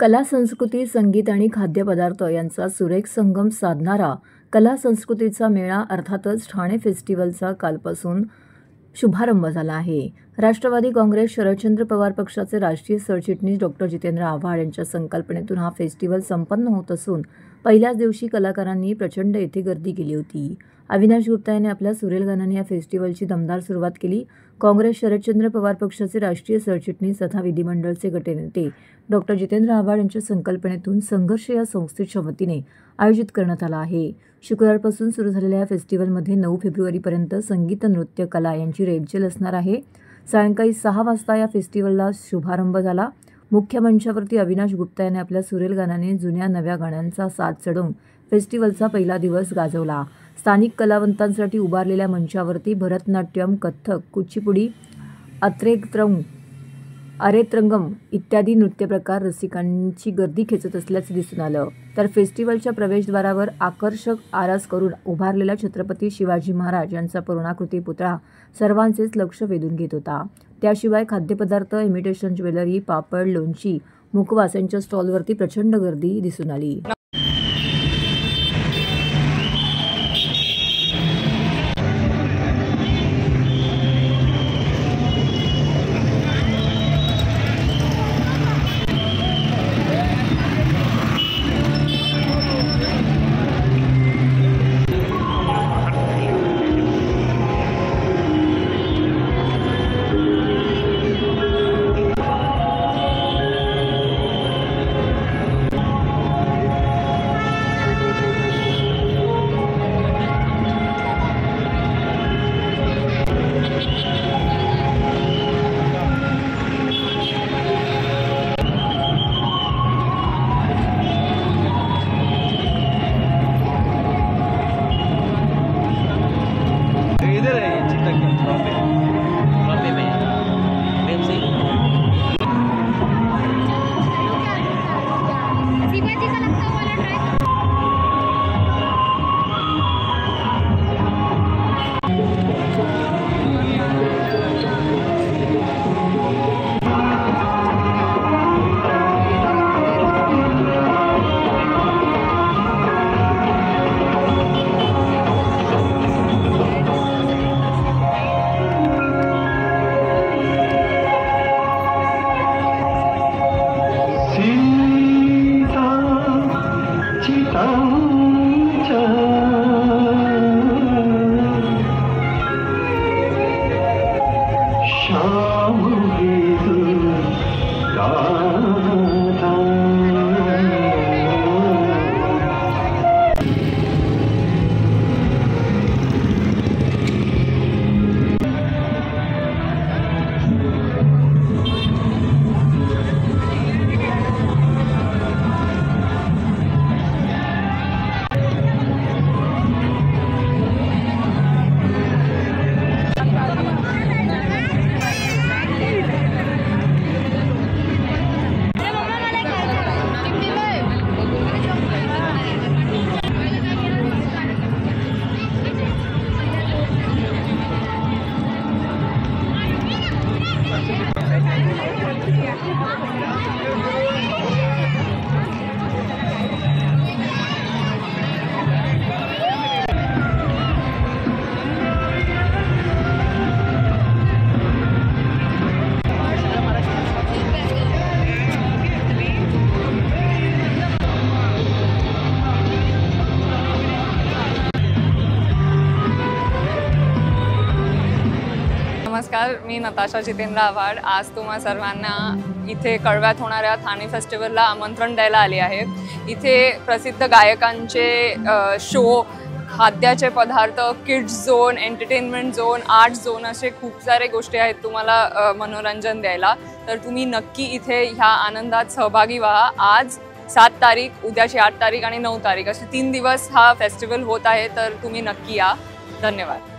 कला संस्कृती, संगीत आणि खाद्यपदार्थ यांचा सुरेख संगम साधणारा कला संस्कृतीचा मेळा अर्थातच ठाणे फेस्टिवलचा कालपासून शुभारंभ झाला आहे। राष्ट्रवादी काँग्रेस शरदचंद्र पवार पक्षाचे राष्ट्रीय सरचिटणीस डॉ. जितेंद्र आव्हाड यांच्या संकल्पनेतून हा फेस्टिवल संपन्न होत असून पहिल्याच दिवशी कलाकारांनी प्रचंड येथे गर्दी केली होती। अविनाश गुप्ता यांनी आपल्या सुरेल गाण्याने या फेस्टिवलची दमदार सुरुवात केली। काँग्रेस शरदचंद्र पवार पक्षाचे राष्ट्रीय सरचिटणीस तथा विधिमंडळचे गटनेते डॉ. जितेंद्र आव्हाड यांच्या संकल्पनेतून संघर्ष या संस्थेच्या वतीने आयोजित करण्यात आला आहे। शुक्रवारपासून सुरू झालेल्या या फेस्टिवलमध्ये 9 फेब्रुवारीपर्यंत संगीत, नृत्य, कला यांची रेलचेल असणार आहे। सायंकाळी 6 वाजता या फेस्टिवलला शुभारंभ झाला। मुख्य मंचावरती अविनाश गुप्ता यांनी आपल्या सुरेल गाण्याने जुन्या नव्या गाण्यांचा साथ चढवून फेस्टिवलचा पहिला दिवस गाजवला। स्थानिक कलावंतांसाठी उभारलेल्या मंचावरती भरतनाट्यम, कथ्थक, कुचिपुडी, अरेत्रंगम इत्यादी नृत्यप्रकार रसिकांची गर्दी खेचत असल्याचे दिसून आलं। तर फेस्टिवलच्या प्रवेशद्वारावर आकर्षक आरास करून उभारलेला छत्रपती शिवाजी महाराज यांचा पूर्णाकृती पुतळा सर्वांचेच लक्ष वेधून घेत होता। त्याशिवाय खाद्यपदार्थ, इमिटेशन ज्वेलरी, पापड, लोणची, मुखवास यांच्या स्टॉलवरती प्रचंड गर्दी दिसून आली। नमस्कार, मी नताशा जितेंद्र आव्हाड आज तुम्हा सर्वांना इथे कळव्यात होणाऱ्या ठाणे फेस्टिवलला आमंत्रण द्यायला आले आहे। इथे प्रसिद्ध गायकांचे शो, खाद्याचे पदार्थ, kids zone, entertainment zone, art zone असे खूप सारे गोष्टी आहेत तुम्हाला मनोरंजन द्यायला। तर तुम्ही नक्की इथे ह्या आनंदात सहभागी व्हा। आज 7 तारीख, उद्याची 8 तारीख आणि 9 तारीख असे 3 दिवस हा फेस्टिवल होत आहे, तर तुम्ही नक्की या। धन्यवाद।